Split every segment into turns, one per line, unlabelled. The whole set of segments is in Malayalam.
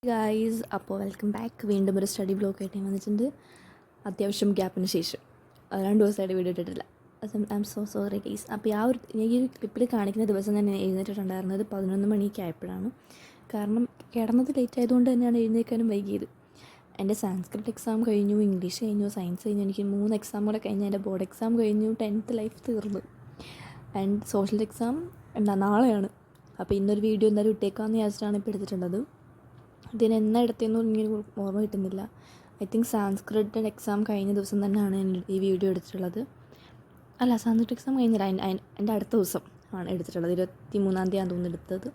ഗായ്സ്, അപ്പോൾ വെൽക്കം ബാക്ക്. വീണ്ടും ഒരു സ്റ്റഡി ബ്ലോഗായിട്ട് ഞാൻ വന്നിട്ടുണ്ട്. അത്യാവശ്യം ഗ്യാപ്പിന് ശേഷം 2 ദിവസമായിട്ട് വീഡിയോ ഇട്ടിട്ടില്ല. I M so sorry guys. അപ്പോൾ ഈ ഒരു ക്ലിപ്പിൽ കാണിക്കുന്ന ദിവസം ഞാൻ എഴുന്നേറ്റിട്ടുണ്ടായിരുന്നത് 11 മണിയൊക്കെ ആയപ്പോഴാണ്. കാരണം കിടന്നത് ലേറ്റ് ആയതുകൊണ്ട് തന്നെയാണ് എഴുന്നേൽക്കാനും വൈകിയത്. എൻ്റെ സാൻസ്ക്രിറ്റ് എക്സാം കഴിഞ്ഞു, ഇംഗ്ലീഷ് കഴിഞ്ഞു, സയൻസ് കഴിഞ്ഞു. എനിക്ക് 3 എക്സാം കൂടെ കഴിഞ്ഞ് എൻ്റെ ബോർഡ് എക്സാം കഴിഞ്ഞു, 10th ലൈഫ് തീർന്നു. ആൻഡ് സോഷ്യൽ എക്സാം നാളെയാണ്. അപ്പോൾ ഇന്നൊരു വീഡിയോ എന്തായാലും ഇട്ടേക്കാമെന്ന് വിചാരിച്ചിട്ടാണ് ഇപ്പോൾ എടുത്തിട്ടുള്ളത്. ഇതിന് എന്നാ എടുത്തതെന്നും ഇങ്ങനെ ഓർമ്മ കിട്ടുന്നില്ല. ഐ തിങ്ക് സാൻസ്ക്രിറ്റ് എക്സാം കഴിഞ്ഞ ദിവസം തന്നെയാണ് ഈ വീഡിയോ എടുത്തിട്ടുള്ളത്. അല്ല, സാൻസ്ക്രിറ്റ് എക്സാം കഴിഞ്ഞില്ല, എൻ്റെ അടുത്ത ദിവസം ആണ് എടുത്തിട്ടുള്ളത്. 23-ാം തീയതിയാണ് തോന്നുന്നു എടുത്തത്.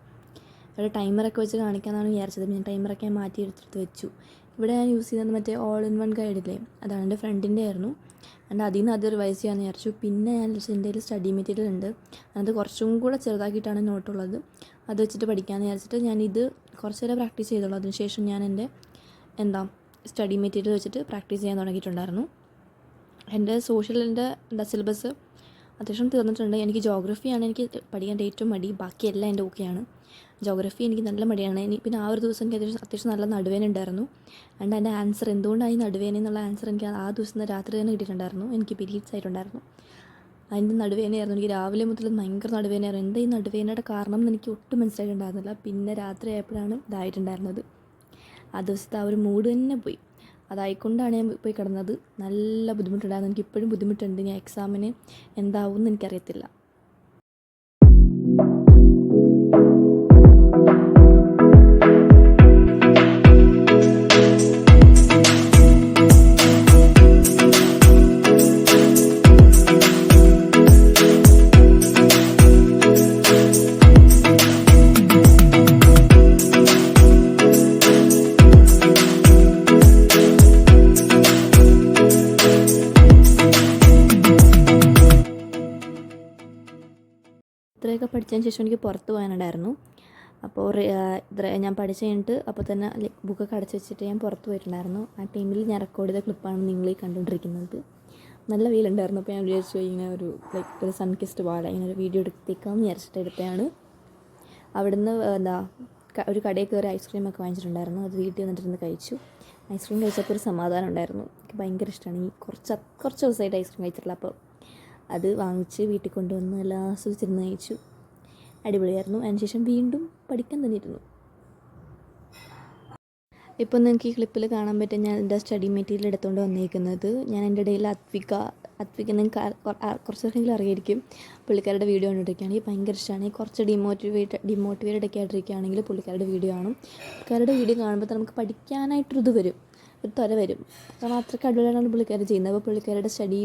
ഇവിടെ ടൈമറൊക്കെ വെച്ച് കാണിക്കാമെന്നാണ് വിചാരിച്ചത്. ഞാൻ ടൈമറൊക്കെ മാറ്റി എടുത്തിട്ട് വെച്ചു. ഇവിടെ ഞാൻ യൂസ് ചെയ്യുന്നത് മറ്റേ ഓൾ ഇൻ വൺ ഗൈഡില്ലേ, അതാണ് എൻ്റെ ഫ്രണ്ടിൻ്റെ ആയിരുന്നു. എൻ്റെ അതിൽ നിന്ന് അത് റിവൈസ് ചെയ്യാമെന്ന് വിചാരിച്ചു. പിന്നെ ഞാൻ എൻ്റെ കയ്യിൽ സ്റ്റഡി മെറ്റീരിയൽ ഉണ്ട്, അത് കുറച്ചും കൂടെ ചെറുതാക്കിയിട്ടാണ് നോട്ടുള്ളത്. അത് വെച്ചിട്ട് പഠിക്കാമെന്ന് വിചാരിച്ചിട്ട് ഞാനിത് കുറച്ച് നേരം പ്രാക്ടീസ് ചെയ്തോളൂ. അതിനുശേഷം ഞാൻ എൻ്റെ സ്റ്റഡി മെറ്റീരിയൽ വെച്ചിട്ട് പ്രാക്ടീസ് ചെയ്യാൻ തുടങ്ങിയിട്ടുണ്ടായിരുന്നു. എൻ്റെ സോഷ്യലിൻ്റെ സിലബസ് അത്യാവശ്യം തീർന്നിട്ടുണ്ട്. എനിക്ക് ജോഗ്രഫിയാണ് എനിക്ക് പഠിക്കാൻ ഏറ്റവും മടി. ബാക്കിയെല്ലാം എൻ്റെ ഓക്കെയാണ്. ജോഗ്രഫി എനിക്ക് നല്ല മടിയാണ്. പിന്നെ ആ ഒരു ദിവസം എനിക്ക് അത്യാവശ്യം നല്ല നടുവേന ഉണ്ടായിരുന്നു. ആൻഡ് എൻ്റെ ആൻസർ എന്തുകൊണ്ടാണ് ഈ നടുവേന എന്നുള്ള ആൻസർ എനിക്ക് ആ ദിവസം രാത്രി തന്നെ കിട്ടിയിട്ടുണ്ടായിരുന്നു. എനിക്ക് പീരീഡ്സ് ആയിട്ടുണ്ടായിരുന്നു. അതിൻ്റെ നടുവേനയായിരുന്നു. എനിക്ക് രാവിലെ മുതൽ ഭയങ്കര നടുവേനയായിരുന്നു. എന്താ ഈ നടുവേനയുടെ കാരണം എന്ന് എനിക്ക് ഒട്ടും മനസ്സിലായിട്ടുണ്ടായിരുന്നില്ല. പിന്നെ രാത്രി ആയപ്പോഴാണ് ഇതായിട്ടുണ്ടായിരുന്നത്. ആ ദിവസത്തെ ആ ഒരു മൂഡ് തന്നെ പോയി. അതായിക്കൊണ്ടാണ് ഞാൻ പോയി കിടന്നത്. നല്ല ബുദ്ധിമുട്ടുണ്ടായിരുന്നു. എനിക്ക് ഇപ്പോഴും ബുദ്ധിമുട്ടുണ്ട്. ഞാൻ എക്സാമിന് എന്താവും എന്ന് എനിക്കറിയത്തില്ല. ഇത്രയൊക്കെ പഠിച്ചതിന് ശേഷം എനിക്ക് പുറത്ത് പോകാനുണ്ടായിരുന്നു. അപ്പോൾ ഞാൻ പഠിച്ച് കഴിഞ്ഞിട്ട് അപ്പോൾ തന്നെ ബുക്കൊക്കെ അടച്ച് വെച്ചിട്ട് ഞാൻ പുറത്ത് പോയിട്ടുണ്ടായിരുന്നു. ആ ടൈമിൽ ഞാൻ റെക്കോർഡ് ചെയ്ത ക്ലിപ്പാണ് നിങ്ങൾ ഈ കണ്ടുകൊണ്ടിരിക്കുന്നത്. നല്ല വെയിലുണ്ടായിരുന്നു. അപ്പോൾ ഞാൻ വിചാരിച്ചു ഇങ്ങനെ ഒരു സൺ കിസ്ഡ് പോലെ ഇങ്ങനെ ഒരു വീഡിയോ എടുത്തേക്കാമെന്ന് വിചാരിച്ചിട്ട് എടുത്തതാണ്. അവിടുന്ന് ഒരു കടയിൽ കയറി ഐസ്ക്രീമൊക്കെ വാങ്ങിച്ചിട്ടുണ്ടായിരുന്നു. അത് വീട്ടിൽ വന്നിട്ടിരുന്ന് കഴിച്ചു. ഐസ്ക്രീം കഴിച്ചപ്പോൾ ഒരു സമാധാനം ഉണ്ടായിരുന്നു. എനിക്ക് ഭയങ്കര ഇഷ്ടമാണ്. ഈ കുറച്ച് ദിവസമായിട്ട് ഐസ്ക്രീം കഴിച്ചിട്ടില്ല. അപ്പോൾ അത് വാങ്ങിച്ച് വീട്ടിൽ കൊണ്ടുവന്ന് എല്ലാം ആസ്വദിച്ചിരുന്ന് കഴിച്ചു. അടിപൊളിയായിരുന്നു. അതിനുശേഷം വീണ്ടും പഠിക്കാൻ തന്നെ ഇരുന്നു. ഇപ്പോൾ നിങ്ങൾക്ക് ഈ ക്ലിപ്പിൽ കാണാൻ പറ്റും ഞാൻ എൻ്റെ സ്റ്റഡി മെറ്റീരിയൽ എടുത്തുകൊണ്ട് വന്നിരിക്കുന്നത്. ഞാൻ എൻ്റെ ഇടയിൽ അത്വിക നിങ്ങൾക്ക് കുറച്ചൊക്കെങ്കിലും അറിയായിരിക്കും. പുള്ളിക്കാരുടെ വീഡിയോ കണ്ടിരിക്കുകയാണ്. എനിക്ക് ഭയങ്കര ഇഷ്ടമാണ്. കുറച്ച് ഡിമോട്ടിവേറ്റഡ് ഒക്കെ ആയിട്ടിരിക്കുകയാണെങ്കിൽ പുള്ളിക്കാരുടെ വീഡിയോ കാണും. പുള്ളിക്കാരുടെ വീഡിയോ കാണുമ്പോൾ നമുക്ക് പഠിക്കാനായിട്ടൊരിത് വരും, ഒരു ത്വര വരും. കാരണം അത്രയ്ക്ക് അടിപൊളിയാണ് പുള്ളിക്കാർ ചെയ്യുന്നത്. അപ്പോൾ പുള്ളിക്കാരുടെ സ്റ്റഡി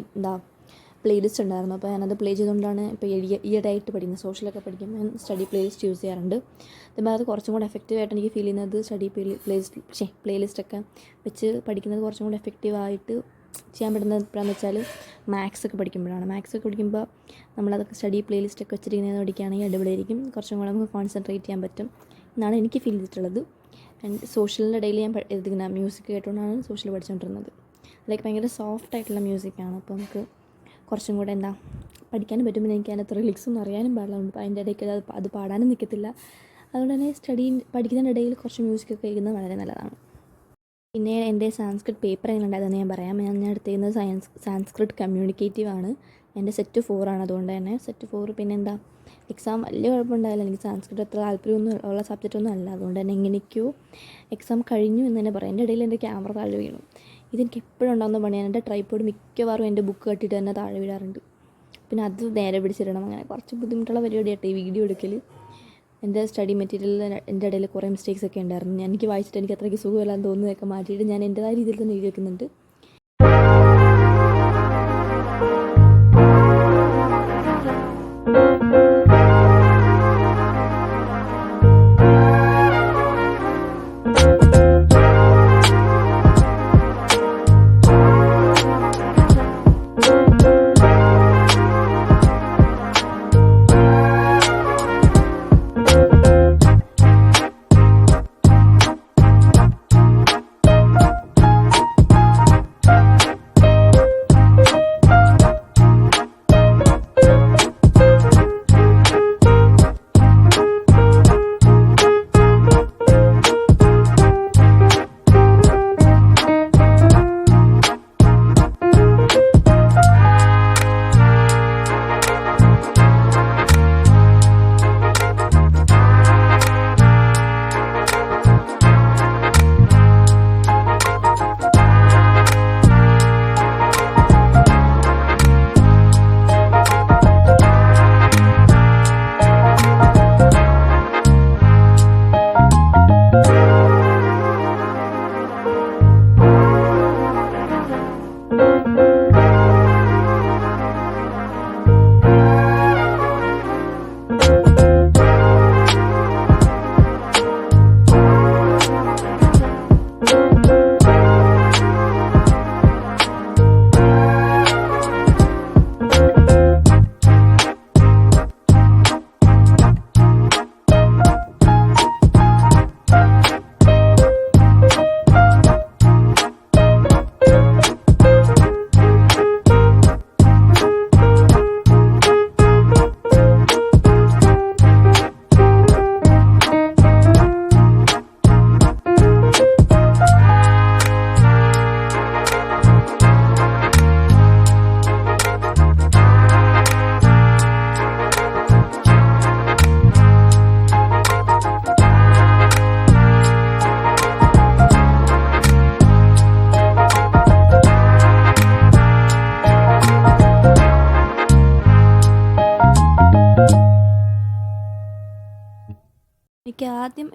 പ്ലേലിസ്റ്റ് ഉണ്ടായിരുന്നു. അപ്പോൾ ഞാനത് പ്ലേ ചെയ്തുകൊണ്ടാണ് ഇപ്പോൾ ഈയിടെയായിട്ട് പഠിക്കുന്നത്. സോഷ്യലൊക്കെ പഠിക്കുമ്പോൾ ഞാൻ സ്റ്റഡി പ്ലേലിസ്റ്റ് യൂസ് ചെയ്യാറുണ്ട്. അതുപോലെ അത് കുറച്ചും കൂടെ എഫക്റ്റീവായിട്ട് എനിക്ക് ഫീൽ ചെയ്യുന്നത് സ്റ്റഡി പ്ലേലിസ്റ്റൊക്കെ വെച്ച് പഠിക്കുന്നത് കുറച്ചും കൂടെ എഫക്റ്റീവായിട്ട് ചെയ്യാൻ പറ്റുന്നത് എപ്പോഴാണെന്ന് വെച്ചാൽ മാത്സൊക്കെ പഠിക്കുമ്പോഴാണ്. മാത്സൊക്കെ പഠിക്കുമ്പോൾ നമ്മളതൊക്കെ സ്റ്റഡി പ്ലേലിസ്റ്റൊക്കെ വെച്ചിരിക്കുന്നത് പഠിക്കുകയാണെങ്കിൽ അടിപൊളിയായിരിക്കും. കുറച്ചും കൂടെ നമുക്ക് കോൺസെൻട്രേറ്റ് ചെയ്യാൻ പറ്റും എന്നാണ് എനിക്ക് ഫീൽ ചെയ്തിട്ടുള്ളത്. ആൻഡ് സോഷ്യലിൻ്റെ ഇടയിൽ ഞാൻ ഇതിങ്ങനെ മ്യൂസിക് കേട്ടുകൊണ്ടാണ് സോഷ്യൽ പഠിച്ചുകൊണ്ടിരുന്നത്. ലൈക്ക് ഭയങ്കര സോഫ്റ്റ് ആയിട്ടുള്ള മ്യൂസിക്കാണ്. അപ്പോൾ നമുക്ക് കുറച്ചും കൂടെ പഠിക്കാനും പറ്റും. പിന്നെ എനിക്ക് അതിനകത്ത് റിലിക്സൊന്നും അറിയാനും പാടില്ല. അതിൻ്റെ ഇടയ്ക്ക് അത് പാടാനും നിൽക്കത്തില്ല. അതുകൊണ്ട് തന്നെ പഠിക്കുന്നതിനിടയിൽ കുറച്ച് മ്യൂസിക്കൊക്കെ കേൾക്കുന്നത് വളരെ നല്ലതാണ്. പിന്നെ എൻ്റെ സാൻസ്ക്രിറ്റ് പേപ്പർ എങ്ങനെ ഉണ്ടായതെന്ന് ഞാൻ പറയാം. ഞാൻ എടുത്തിരുന്നത് സാൻസ്ക്രിറ്റ് കമ്മ്യൂണിക്കേറ്റീവ് ആണ്. എൻ്റെ സെറ്റ് 4 ആണ്. അതുകൊണ്ട് തന്നെ സെറ്റ് 4 പിന്നെ എക്സാം വലിയ കുഴപ്പമുണ്ടായില്ല. എനിക്ക് സാൻസ്ക്രിറ്റ് അത്ര താല്പര്യമൊന്നും ഉള്ള സബ്ജക്റ്റൊന്നും അല്ല. അതുകൊണ്ട് തന്നെ എങ്ങനെയൊക്കെയോ എക്സാം കഴിഞ്ഞു എന്ന് തന്നെ പറയാം. എൻ്റെ ഇടയിൽ എൻ്റെ ക്യാമറ താഴെ വീണു. ഇതെനിക്ക് എപ്പോഴും ഉണ്ടാകുന്ന പണിയാണ്. എൻ്റെ ട്രൈപോഡ് മിക്കവാറും എൻ്റെ ബുക്ക് കട്ടിട്ട് തന്നെ താഴെ വീഴാറുണ്ട്. പിന്നെ അത് നേരെ പിടിച്ചിടണം. അങ്ങനെ കുറച്ച് ബുദ്ധിമുട്ടുള്ള പരിപാടിയായിട്ട് ഈ വീഡിയോ എടുക്കൽ. എൻ്റെ സ്റ്റഡി മെറ്റീരിയലിൽ എൻ്റെ ഇടയിൽ കുറേ മിസ്റ്റേക്സ് ഒക്കെ ഉണ്ടായിരുന്നു. എനിക്ക് വായിച്ചിട്ട് എനിക്ക് അത്രയ്ക്ക് സുഖമില്ലാന്ന് തോന്നുന്നതൊക്കെ മാറ്റിയിട്ട് ഞാൻ എൻ്റെതായ രീതിയിൽ തന്നെ എഴുതി വെക്കുന്നുണ്ട്.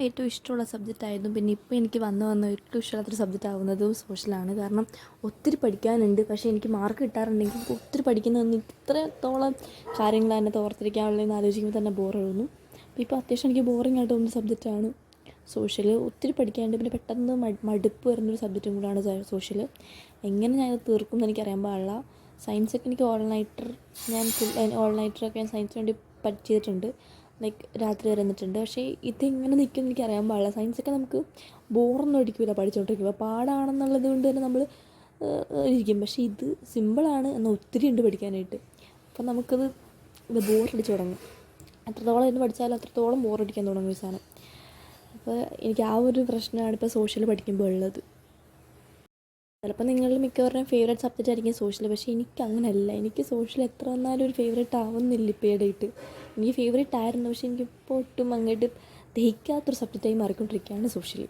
ഏറ്റവും ഇഷ്ടമുള്ള സബ്ജക്റ്റായിരുന്നു. പിന്നെ ഇപ്പോൾ എനിക്ക് വന്ന് ഏറ്റവും ഇഷ്ടമുള്ളൊരു സബ്ജക്റ്റ് ആവുന്നതും സോഷ്യലാണ്. കാരണം ഒത്തിരി പഠിക്കാനുണ്ട്. പക്ഷേ എനിക്ക് മാർക്ക് കിട്ടാറുണ്ടെങ്കിൽ ഒത്തിരി പഠിക്കുന്നതൊന്നും ഇത്രത്തോളം കാര്യങ്ങൾ അതിനകത്ത് ഓർത്തിരിക്കാനുള്ളതെന്ന് ആലോചിക്കുമ്പോൾ തന്നെ ബോറാവുന്നു. അപ്പോൾ ഇപ്പോൾ അത്യാവശ്യം എനിക്ക് ബോറിംഗ് ആയിട്ട് തോന്നുന്ന സബ്ജക്റ്റാണ് സോഷ്യൽ. ഒത്തിരി പഠിക്കാനുണ്ട്. പിന്നെ പെട്ടെന്ന് മടുപ്പ് വരുന്നൊരു സബ്ജക്റ്റും കൂടാണ് സോഷ്യൽ. എങ്ങനെ ഞാനത് തീർക്കും എന്ന് എനിക്കറിയാൻ പാടില്ല. സയൻസൊക്കെ എനിക്ക് ഓൾ നൈറ്ററൊക്കെ ഞാൻ സയൻസിന് വേണ്ടി ചെയ്തിട്ടുണ്ട്. ലൈക്ക് രാത്രി വരെ നിന്നിട്ടുണ്ട്. പക്ഷേ ഇതെങ്ങനെ നിൽക്കുമെന്ന് എനിക്കറിയാൻ പാടില്ല. സയൻസൊക്കെ നമുക്ക് ബോറൊന്നും അടിക്കില്ല പഠിച്ചുകൊണ്ടിരിക്കുമ്പോൾ. പാടാണെന്നുള്ളത് കൊണ്ട് തന്നെ നമ്മൾ ഇരിക്കും. പക്ഷേ ഇത് സിമ്പിളാണ്, എന്നാൽ ഒത്തിരി ഉണ്ട് പഠിക്കാനായിട്ട്. അപ്പം നമുക്കത് ബോറടിച്ച് തുടങ്ങും. എത്രത്തോളം ഇരുന്ന് പഠിച്ചാലും അത്രത്തോളം ബോറടിക്കാൻ തുടങ്ങും ഈ സാധനം. അപ്പോൾ എനിക്ക് ആ ഒരു പ്രശ്നമാണ് ഇപ്പോൾ സോഷ്യൽ പഠിക്കുമ്പോൾ ഉള്ളത്. ചിലപ്പോൾ നിങ്ങളുടെ മിക്കവരുടെയും ഫേവറേറ്റ് സബ്ജക്റ്റ് ആയിരിക്കും സോഷ്യൽ. പക്ഷേ എനിക്ക് അങ്ങനെയല്ല. എനിക്ക് സോഷ്യൽ എത്ര വന്നാലും ഒരു ഫേവറേറ്റ് ആവുന്നില്ല ഇപ്പോൾ ഇടയിട്ട്. എനിക്ക് ഫേവറേറ്റ് ആയിരുന്നു, പക്ഷേ എനിക്കിപ്പോൾ ഒട്ടും അങ്ങോട്ട് ദഹിക്കാത്തൊരു സബ്ജക്റ്റായി മാറിക്കൊണ്ടിരിക്കുകയാണ് സോഷ്യൽ.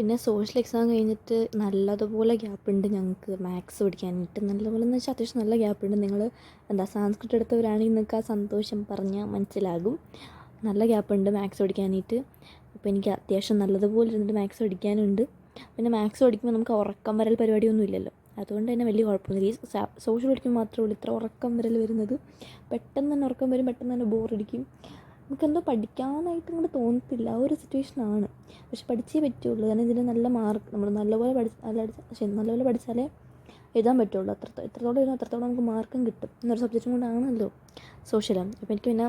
പിന്നെ സോഷ്യൽ എക്സാം കഴിഞ്ഞിട്ട് നല്ലതുപോലെ ഗ്യാപ്പുണ്ട് ഞങ്ങൾക്ക് മാത്സ് പഠിക്കാനായിട്ട്. നല്ലപോലെ എന്ന് വെച്ചാൽ അത്യാവശ്യം നല്ല ഗ്യാപ്പുണ്ട്. നിങ്ങൾ സാൻസ്ക്രിറ്റ് എടുത്തവരാണെങ്കിൽ നിങ്ങൾക്ക് ആ സന്തോഷം പറഞ്ഞാൽ മനസ്സിലാകും. നല്ല ഗ്യാപ്പുണ്ട് മാത്സ് പഠിക്കാനായിട്ട്. അപ്പോൾ എനിക്ക് അത്യാവശ്യം നല്ലതുപോലെ ഇരുന്നിട്ട് മാത്സ് പഠിക്കാനുണ്ട്. പിന്നെ മാത്സ് പഠിക്കുമ്പോൾ നമുക്ക് ഉറക്കം വരൽ പരിപാടിയൊന്നും ഇല്ലല്ലോ, അതുകൊണ്ട് തന്നെ വലിയ കുഴപ്പമൊന്നുമില്ല. ഈ സോഷ്യൽ പഠിക്കുമ്പോൾ മാത്രമേ ഉള്ളൂ ഇത്ര ഉറക്കം വരൽ വരുന്നത്. പെട്ടെന്ന് തന്നെ ഉറക്കം വരും, പെട്ടെന്ന് തന്നെ ബോറടിക്കും. നമുക്കെന്തോ പഠിക്കാനായിട്ട് ഇങ്ങോട്ട് തോന്നത്തില്ല, ആ ഒരു സിറ്റുവേഷനാണ്. പക്ഷെ പഠിച്ചേ പറ്റുള്ളൂ, കാരണം ഇതിന് നല്ല മാർക്ക് നമ്മൾ നല്ലപോലെ നല്ലപോലെ പഠിച്ചാലേ എഴുതാൻ പറ്റുള്ളൂ. എത്രത്തോളം എഴുതാം അത്രത്തോളം നമുക്ക് മാർക്കും കിട്ടും എന്നൊരു സബ്ജക്റ്റും കൊണ്ടാണല്ലോ സോഷ്യലാണ്. അപ്പോൾ എനിക്ക് പിന്നെ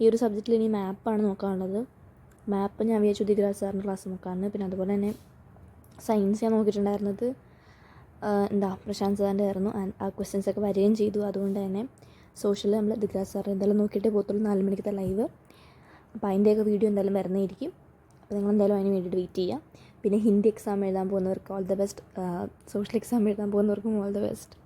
ഈ ഒരു സബ്ജക്റ്റിൽ ഇനി മാപ്പാണ് നോക്കാനുള്ളത്. മാപ്പ് ഞാൻ വിചാരിച്ചു ദിഗ്രാജ് സാറിൻ്റെ ക്ലാസ് നോക്കാമെന്ന്. പിന്നെ അതുപോലെ തന്നെ സയൻസ് ഞാൻ നോക്കിയിട്ടുണ്ടായിരുന്നത് പ്രശാന്ത് സാറിൻ്റെ ആയിരുന്നു. ആ ക്വസ്റ്റ്യൻസൊക്കെ വരികയും ചെയ്തു. അതുകൊണ്ട് തന്നെ സോഷ്യൽ നമ്മൾ ദിഗ്രാജ് സാർ എന്തായാലും നോക്കിയിട്ടേ പോകത്തുള്ളൂ, 4 മണിക്കത്തെ ലൈവ്. അപ്പോൾ അതിൻ്റെയൊക്കെ വീഡിയോ എന്തായാലും വരുന്നതായിരിക്കും. അപ്പോൾ നിങ്ങളെന്തായാലും അതിന് വേണ്ടിയിട്ട് വെയിറ്റ് ചെയ്യുക. പിന്നെ ഹിന്ദി എക്സാം എഴുതാൻ പോകുന്നവർക്ക് all the best. Social exam എഴുതാൻ പോകുന്നവർക്കും ഓൾ ദ ബെസ്റ്റ്.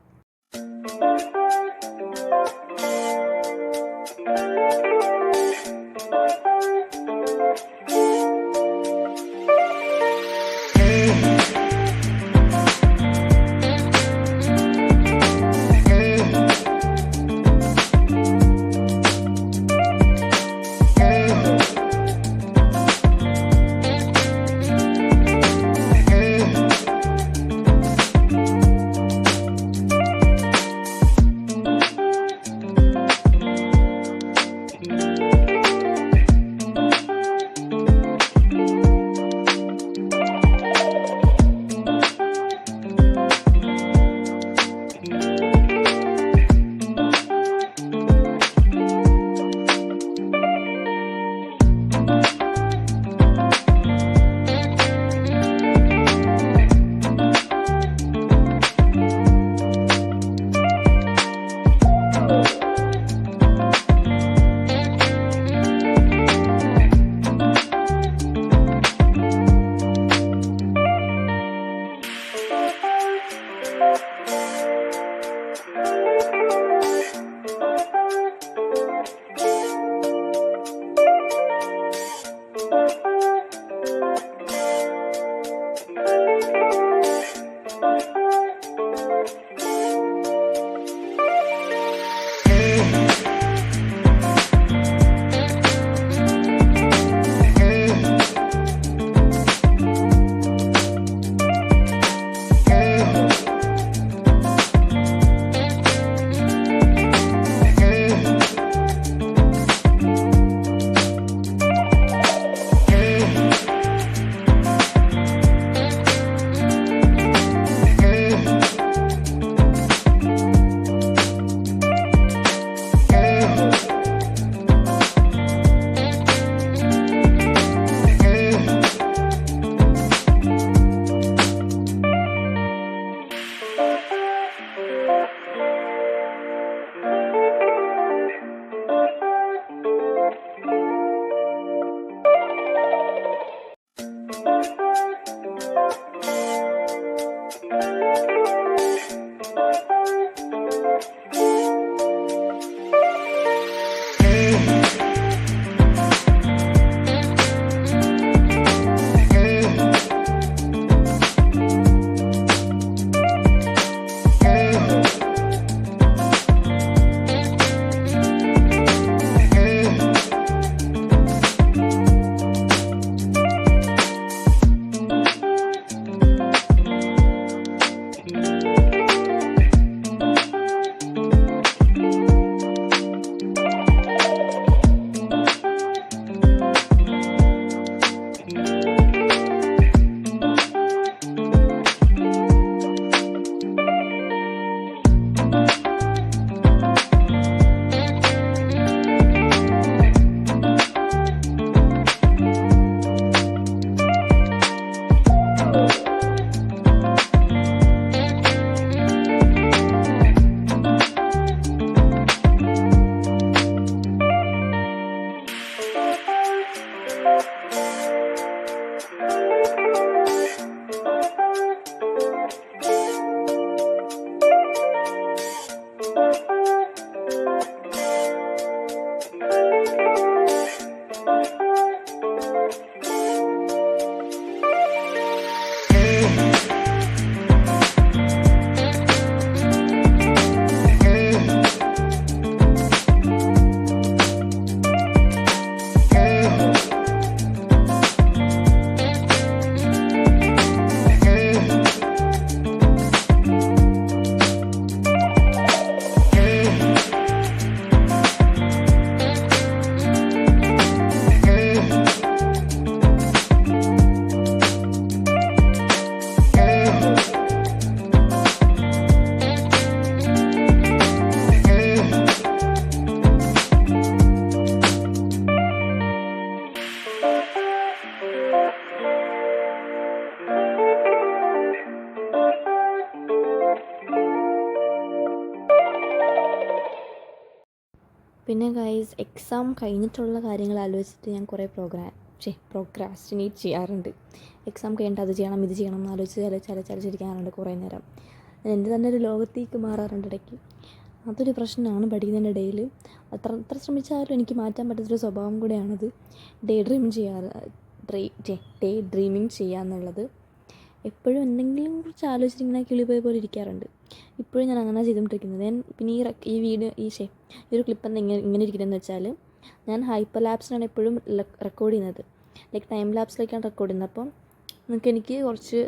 പിന്നെ ഗൈസ്, എക്സാം കഴിഞ്ഞിട്ടുള്ള കാര്യങ്ങൾ ആലോചിച്ചിട്ട് ഞാൻ കുറേ പ്രോക്രാസ്റ്റിനേറ്റ് ചെയ്യാറുണ്ട്. എക്സാം കഴിഞ്ഞിട്ട് അത് ചെയ്യണം ഇത് ചെയ്യണം എന്ന് ആലോചിച്ച് ചലച്ചിരിക്കാറുണ്ട് കുറേ നേരം. ഞാൻ എൻ്റെ തന്നെ ഒരു ലോകത്തേക്ക് മാറാറുണ്ട് ഇടയ്ക്ക്. അതൊരു പ്രശ്നമാണ് പഠിക്കുന്നതിൻ്റെ ഇടയിൽ. എത്ര ശ്രമിച്ചാലും എനിക്ക് മാറ്റാൻ പറ്റാത്തൊരു സ്വഭാവം കൂടെയാണത്. ഡേ ഡ്രീമിങ് ചെയ്യുക എന്നുള്ളത്. എപ്പോഴും എന്തെങ്കിലും കുറിച്ച് ആലോചിച്ചിട്ട് ഇങ്ങനെ കിളിപോയ പോലെ ഇരിക്കാറുണ്ട്. ഇപ്പോഴും ഞാൻ അങ്ങനെ ചെയ്തുകൊണ്ടിരിക്കുന്നത്. ഞാൻ പിന്നെ ഈ ഒരു ക്ലിപ്പ് എന്താ ഇങ്ങനെ ഇരിക്കുന്നതെന്ന് വെച്ചാൽ, ഞാൻ ഹൈപ്പർ ലാപ്സിനാണ് എപ്പോഴും റെക്കോർഡ് ചെയ്യുന്നത്. ലൈക്ക് ടൈം ലാപ്സിലേക്കാണ് റെക്കോർഡ് ചെയ്യുന്നത്. അപ്പം എനിക്ക് കുറച്ച്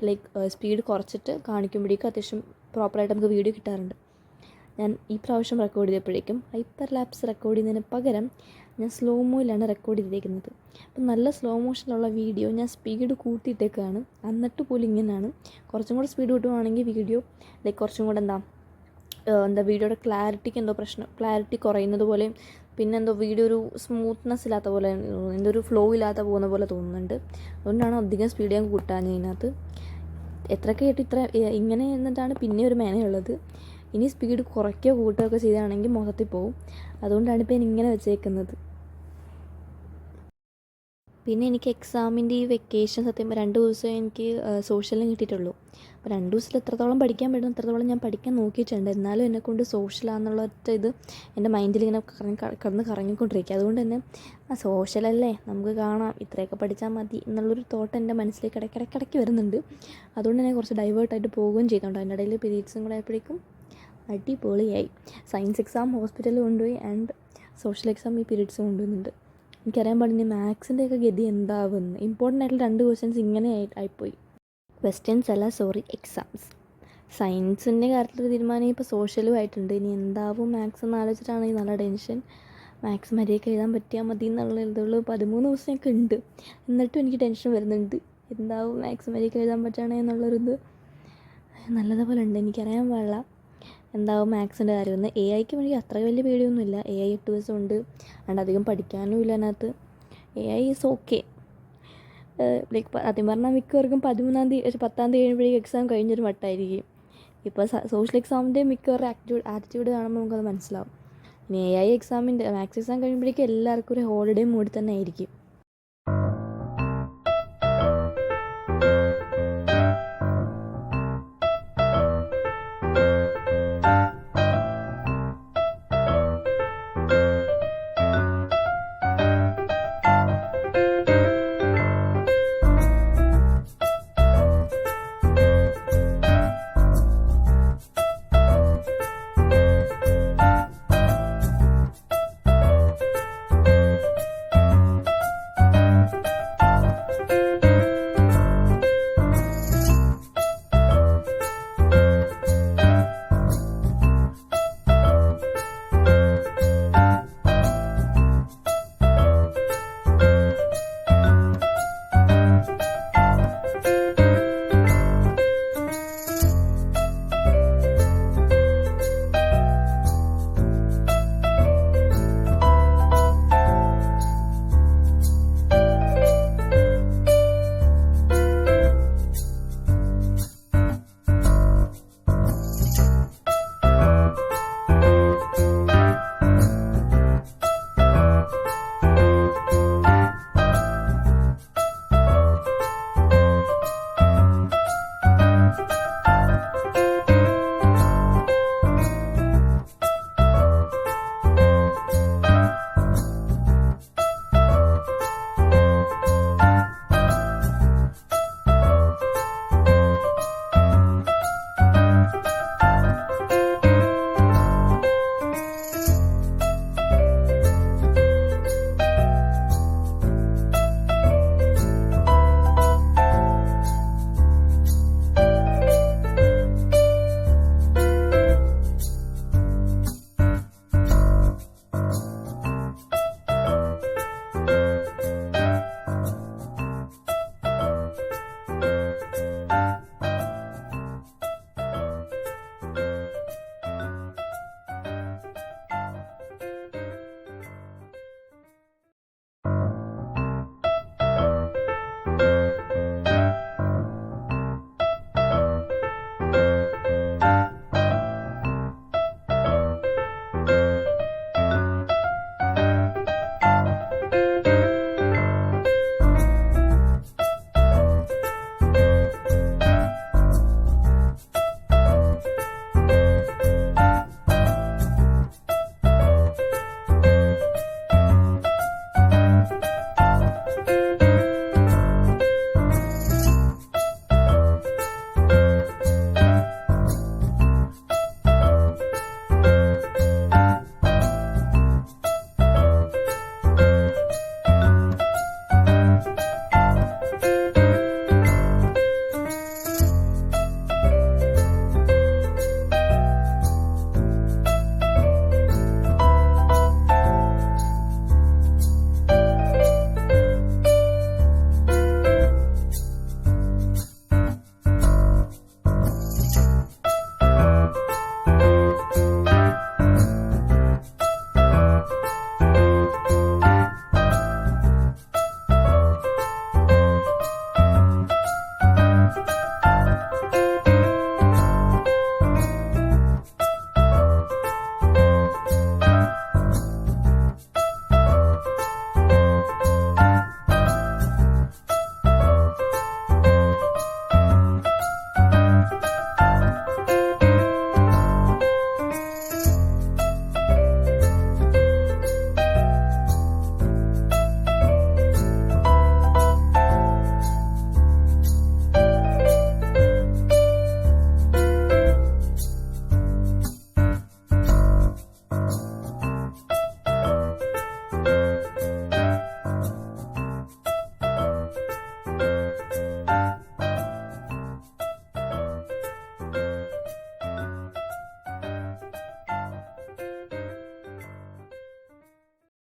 സ്പീഡ് കുറച്ചിട്ട് കാണിക്കുമ്പോഴേക്കും അത്യാവശ്യം പ്രോപ്പറായിട്ട് നമുക്ക് വീഡിയോ കിട്ടാറുണ്ട്. ഞാൻ ഈ പ്രാവശ്യം റെക്കോർഡ് ചെയ്തപ്പോഴേക്കും ഹൈപ്പർ ലാപ്സ് റെക്കോർഡ് ചെയ്യുന്നതിന് പകരം ഞാൻ സ്ലോ മോയിലാണ് റെക്കോർഡ് ചെയ്തേക്കുന്നത്. അപ്പം നല്ല സ്ലോ മോഷനിലുള്ള വീഡിയോ ഞാൻ സ്പീഡ് കൂട്ടിയിട്ടേക്കാണ്. എന്നിട്ട് പോലും ഇങ്ങനെയാണ്. കുറച്ചും കൂടെ സ്പീഡ് കൂട്ടുവാണെങ്കിൽ വീഡിയോ കുറച്ചും കൂടെ വീഡിയോയുടെ ക്ലാരിറ്റിക്ക് ക്ലാരിറ്റി കുറയുന്നത് പോലെയും, പിന്നെ വീഡിയോ ഒരു സ്മൂത്ത്നെസ് ഇല്ലാത്ത പോലെ, ഒരു ഫ്ലോ ഇല്ലാത്ത പോകുന്ന പോലെ തോന്നുന്നുണ്ട്. അതുകൊണ്ടാണ് അധികം സ്പീഡ് ഞാൻ കൂട്ടാൻ ഇതിനകത്ത്. എത്രയൊക്കെ കേട്ട് ഇങ്ങനെ എന്നിട്ടാണ് പിന്നെ ഒരു മേനയുള്ളത്. ഇനി സ്പീഡ് കുറയ്ക്കുകയോ കൂട്ടുകയൊക്കെ ചെയ്താണെങ്കിൽ മൊത്തത്തിൽ പോവും. അതുകൊണ്ടാണ് ഇപ്പോൾ ഞാൻ ഇങ്ങനെ വെച്ചേക്കുന്നത്. പിന്നെ എനിക്ക് എക്സാമിൻ്റെ ഈ വെക്കേഷൻ സത്യം 2 ദിവസം എനിക്ക് സോഷ്യലിന് കിട്ടിയിട്ടുള്ളൂ. അപ്പോൾ 2 ദിവസത്തിൽ എത്രത്തോളം പഠിക്കാൻ പറ്റും അത്രത്തോളം ഞാൻ പഠിക്കാൻ നോക്കിയിട്ടുണ്ട്. എന്നാലും എന്നെക്കൊണ്ട് സോഷ്യലാണെന്നുള്ള ഇത് എൻ്റെ മൈൻഡിൽ ഇങ്ങനെ കറങ്ങിക്കൊണ്ടിരിക്കുക. അതുകൊണ്ട് തന്നെ സോഷ്യലല്ലേ, നമുക്ക് കാണാം, ഇത്രയൊക്കെ പഠിച്ചാൽ മതി എന്നുള്ളൊരു തോട്ട് എൻ്റെ മനസ്സിലേക്ക് ഇടയ്ക്കിടയ്ക്ക് വരുന്നുണ്ട്. അതുകൊണ്ട് ഞാൻ കുറച്ച് ഡൈവേർട്ടായിട്ട് പോവുകയും ചെയ്യുന്നുണ്ട്. അതിൻ്റെ ഇടയിൽ പീരീഡ്സും കൂടെ ആയപ്പോഴേക്കും അടിപൊളിയായി. സയൻസ് എക്സാം ഹോസ്പിറ്റലിൽ കൊണ്ടുപോയി, ആൻഡ് സോഷ്യൽ എക്സാം ഈ പീരീഡ്സ് കൊണ്ടുവരുന്നുണ്ട്. എനിക്കറിയാൻ പാടില്ല മാത്സിൻ്റെയൊക്കെ ഗതി എന്താവുമെന്ന്. ഇമ്പോർട്ടൻ്റ് ആയിട്ടുള്ള 2 ക്വസ്റ്റ്യൻസ് ഇങ്ങനെ ആയിപ്പോയി. ക്വസ്റ്റ്യൻസ് അല്ല, എക്സാംസ്. സയൻസിൻ്റെ കാര്യത്തിൽ തീരുമാനം ഇപ്പോൾ സോഷ്യലും ആയിട്ടുണ്ട്. ഇനി എന്താവും മാത്സ് എന്ന് ആലോചിച്ചിട്ടാണ് ഈ നല്ല ടെൻഷൻ. മാത്സ് മര്യാദയ്ക്ക് എഴുതാൻ പറ്റിയാൽ മതി എന്നുള്ള ഇതുള്ളൂ. 13 ദിവസമൊക്കെ ഉണ്ട്, എന്നിട്ടും എനിക്ക് ടെൻഷൻ വരുന്നുണ്ട്. എന്താവും മാത്സ് മര്യാദയ്ക്ക് എഴുതാൻ പറ്റുകയാണെ എന്നുള്ളൊരിത് നല്ലതുപോലെ ഉണ്ട്. എനിക്കറിയാൻ പാടില്ല എന്താവും മാത്സിൻ്റെ കാര്യമെന്ന്. AI-ക്ക് വേണ്ടി അത്ര വലിയ പേടിയൊന്നുമില്ല. AI 8 ദിവസമുണ്ട്, അതുകൊണ്ട് അധികം പഠിക്കാനും ഇല്ല അതിനകത്ത്. AI is okay. ആദ്യം പറഞ്ഞാൽ മിക്കവർക്കും 10-ാം തീയതി കഴിയുമ്പോഴേക്കും എക്സാം കഴിഞ്ഞൊരു മട്ടായിരിക്കും. ഇപ്പോൾ സോഷ്യൽ എക്സാമിൻ്റെ മിക്കവരുടെ ആറ്റിറ്റ്യൂഡ് കാണുമ്പോൾ നമുക്കത് മനസ്സിലാവും. ഇനി മാത്സ് എക്സാം കഴിയുമ്പോഴേക്കും എല്ലാവർക്കും ഒരു ഹോളിഡേ മൂഡ് തന്നെ ആയിരിക്കും.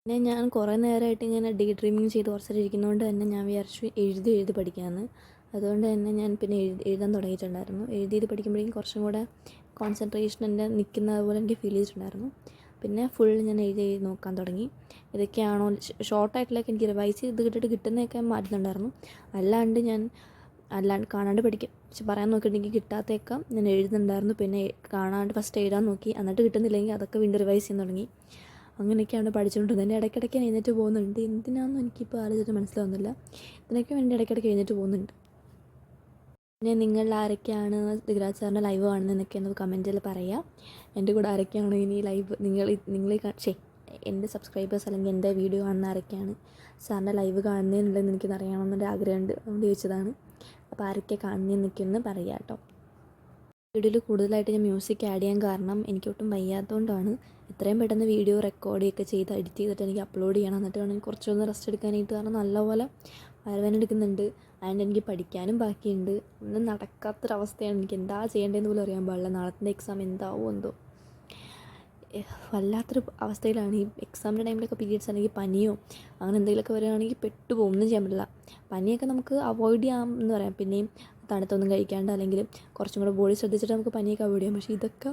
പിന്നെ ഞാൻ കുറേ നേരമായിട്ട് ഇങ്ങനെ ഡേ ഡ്രീമിങ് ചെയ്ത് കുറച്ച് നേരം ഇരിക്കുന്നതുകൊണ്ട് തന്നെ ഞാൻ വിചാരിച്ചു എഴുതി പഠിക്കാമെന്ന്. അതുകൊണ്ട് തന്നെ ഞാൻ പിന്നെ എഴുതാൻ തുടങ്ങിയിട്ടുണ്ടായിരുന്നു. എഴുതി പഠിക്കുമ്പോഴേക്കും കുറച്ചും കൂടെ കോൺസെൻട്രേഷൻ എൻ്റെ നിൽക്കുന്നത് പോലെ എനിക്ക് ഫീൽ ചെയ്തിട്ടുണ്ടായിരുന്നു. പിന്നെ ഫുൾ ഞാൻ എഴുതി നോക്കാൻ തുടങ്ങി. ഇതൊക്കെയാണോ ഷോർട്ടായിട്ടുള്ളതൊക്കെ എനിക്ക് റിവൈസ് ചെയ്ത് കിട്ടുന്നതൊക്കെ മാറ്റുന്നുണ്ടായിരുന്നു. അല്ലാണ്ട് കാണാണ്ട് പഠിക്കും. പക്ഷെ പറയാൻ നോക്കിയിട്ടുണ്ടെങ്കിൽ കിട്ടാത്തതൊക്കെ ഞാൻ എഴുതുന്നുണ്ടായിരുന്നു. പിന്നെ കാണാണ്ട് ഫസ്റ്റ് എഴുതാൻ നോക്കി, എന്നിട്ട് കിട്ടുന്നില്ലെങ്കിൽ അതൊക്കെ വീണ്ടും റിവൈസ് ചെയ്യാൻ തുടങ്ങി. അങ്ങനെയൊക്കെയാണ് പഠിച്ചുകൊണ്ടിരുന്നത്. എൻ്റെ ഇടയ്ക്കിടയ്ക്ക് എഴുന്നേറ്റ് പോകുന്നുണ്ട്. എന്തിനാണെന്ന് എനിക്കിപ്പോൾ ആലോചിച്ചിട്ട് മനസ്സിലാവുന്നില്ല. ഇതിനൊക്കെ വേണ്ടി ഇടയ്ക്കിടയ്ക്ക് എഴുന്നേറ്റ് പോകുന്നുണ്ട്. പിന്നെ നിങ്ങൾ ആരൊക്കെയാണ് ദിൽരാജ് സാറിൻ്റെ ലൈവ് കാണുന്നതെന്നൊക്കെ ഒന്ന് കമൻറ്റിൽ പറയാം. എൻ്റെ കൂടെ ആരൊക്കെയാണ് ഇനി ലൈവ് എൻ്റെ സബ്സ്ക്രൈബേഴ്സ് അല്ലെങ്കിൽ എൻ്റെ വീഡിയോ കാണുന്ന ആരൊക്കെയാണ് സാറിൻ്റെ ലൈവ് കാണുന്നതെന്നുള്ളതെന്ന് എനിക്കൊന്ന് അറിയണമെന്നൊരു ആഗ്രഹമുണ്ട്. അതുകൊണ്ട് ചോദിച്ചതാണ്. അപ്പോൾ ആരൊക്കെ കാണുന്നതെന്നൊക്കെ ഒന്ന് പറയാം കേട്ടോ. വീഡിയോയിൽ കൂടുതലായിട്ട് ഞാൻ മ്യൂസിക് ആഡ് ചെയ്യാൻ കാരണം എനിക്കൊട്ടും വയ്യാത്തതുകൊണ്ടാണ്. എത്രയും പെട്ടെന്ന് വീഡിയോ റെക്കോർഡ് ചെയ്യൊക്കെ ചെയ്ത് എഡിറ്റ് ചെയ്തിട്ട് എനിക്ക് അപ്ലോഡ് ചെയ്യണം. എന്നിട്ട് വേണം എനിക്ക് കുറച്ചൊന്ന് റെസ്റ്റ് എടുക്കാനായിട്ട്. കാരണം നല്ലപോലെ വയറുവേദന എടുക്കുന്നുണ്ട്. അതുകൊണ്ട് എനിക്ക് പഠിക്കാനും ബാക്കിയുണ്ട്. ഒന്നും നടക്കാത്തൊരവസ്ഥയാണ്. എനിക്ക് എന്താ ചെയ്യേണ്ടതെന്ന് പോലും അറിയാൻ പാടില്ല. നാളത്തെ എക്സാം എന്താവോ എന്തോ, വല്ലാത്തൊരു അവസ്ഥയിലാണ്. ഈ എക്സാമിൻ്റെ ടൈമിലൊക്കെ പീരിയഡ്സ് അല്ലെങ്കിൽ പനിയോ അങ്ങനെ എന്തെങ്കിലുമൊക്കെ വരികയാണെങ്കിൽ പെട്ടുപോകും. ഒന്നും ചെയ്യാൻ പറ്റില്ല. പനിയൊക്കെ നമുക്ക് അവോയ്ഡ് ചെയ്യാം എന്ന് പറയാം. പിന്നെയും തണുത്തൊന്നും കഴിക്കാണ്ട് അല്ലെങ്കിൽ കുറച്ചും കൂടെ ബോഡി ശ്രദ്ധിച്ചിട്ട് നമുക്ക് പനിയൊക്കെ അവോയ്ഡ് ചെയ്യാം. പക്ഷേ ഇതൊക്കെ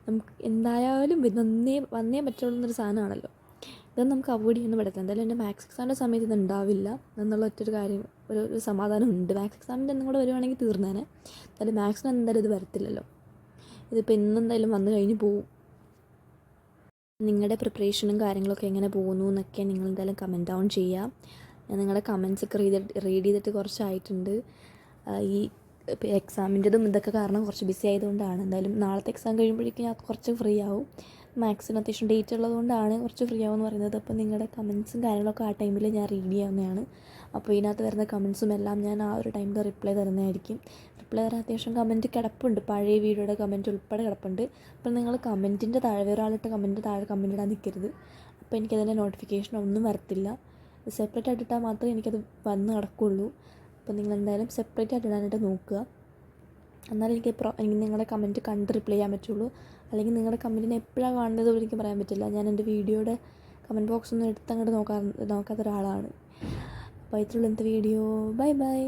നമുക്ക് എന്തായാലും വന്നേ പറ്റുള്ളൂ എന്നൊരു സാധനമാണല്ലോ. ഇതൊന്നും നമുക്ക് അവോയ്ഡ് ചെയ്യാൻ പറ്റില്ല. എന്തായാലും എൻ്റെ മാത്സ് എക്സാമിൻ്റെ സമയത്ത് ഇത് ഉണ്ടാവില്ല എന്നുള്ള ഒറ്റൊരു കാര്യം, ഒരു സമാധാനം ഉണ്ട്. മാത്സ് എക്സാമിൻ്റെ ഒന്നും കൂടെ വരുവാണെങ്കിൽ തീർന്നേനെ. എന്തായാലും മാത്സിന് എന്തായാലും ഇത് വരത്തില്ലല്ലോ. ഇതിപ്പോൾ ഇന്നെന്തായാലും വന്നു കഴിഞ്ഞ് പോവും. നിങ്ങളുടെ പ്രിപ്പറേഷനും കാര്യങ്ങളൊക്കെ എങ്ങനെ പോകുന്നു എന്നൊക്കെ നിങ്ങൾ എന്തായാലും കമൻറ്റ് ഡൗൺ ചെയ്യുക. ഞാൻ നിങ്ങളുടെ കമൻസൊക്കെ റീഡ് ചെയ്തിട്ട് കുറച്ചായിട്ടുണ്ട്. ഈ എക്സാമിൻ്റെതും ഇതൊക്കെ കാരണം കുറച്ച് ബിസി ആയതുകൊണ്ടാണ്. എന്തായാലും നാളത്തെ എക്സാം കഴിയുമ്പോഴേക്കും ഞാൻ കുറച്ച് ഫ്രീ ആവും. മാത്സിന് അത്യാവശ്യം ഡേറ്റ് ഉള്ളതുകൊണ്ടാണ് കുറച്ച് ഫ്രീ ആവുമെന്ന് പറയുന്നത്. അപ്പോൾ നിങ്ങളുടെ കമൻസും കാര്യങ്ങളൊക്കെ ആ ടൈമിൽ ഞാൻ റീഡ് ചെയ്യാവുന്നതാണ്. അപ്പോൾ ഇതിനകത്ത് വരുന്ന കമൻസും എല്ലാം ഞാൻ ആ ഒരു ടൈമിൽ റിപ്ലൈ തരുന്നതായിരിക്കും. റിപ്ലൈ തരാൻ അത്യാവശ്യം കമൻറ്റ് കിടപ്പുണ്ട്. പഴയ വീഡിയോയുടെ കമൻറ്റ് ഉൾപ്പെടെ കിടപ്പുണ്ട്. അപ്പോൾ നിങ്ങൾ കമൻറ്റിൻ്റെ താഴെ വേറൊരാളിട്ട് കമൻറ്റ് താഴെ കമൻറ്റ് ഇടാൻ നിൽക്കരുത്. അപ്പോൾ എനിക്കതിൻ്റെ നോട്ടിഫിക്കേഷൻ ഒന്നും വരത്തില്ല. സെപ്പറേറ്റ് ആയിട്ട് ഇട്ടാൽ മാത്രമേ എനിക്കത് വന്ന് കിടക്കുകയുള്ളൂ. അപ്പോൾ നിങ്ങളെന്തായാലും സെപ്പറേറ്റ് ആയിട്ട് ഇടാനായിട്ട് നോക്കുക. എന്നാലും എനിക്ക് നിങ്ങളുടെ കമൻറ്റ് കണ്ട് റിപ്ലൈ ചെയ്യാൻ പറ്റുള്ളൂ. അല്ലെങ്കിൽ നിങ്ങളുടെ കമൻറ്റിനെ എപ്പോഴാണ് കാണുന്നത് പോലും എനിക്ക് പറയാൻ പറ്റില്ല. ഞാൻ എൻ്റെ വീഡിയോയുടെ കമൻറ്റ് ബോക്സ് ഒന്നും എടുത്തങ്ങോട്ട് നോക്കാത്ത ഒരാളാണ്. അപ്പോൾ ഇത്രയുള്ള ഇന്നത്തെ വീഡിയോ. Bye bye.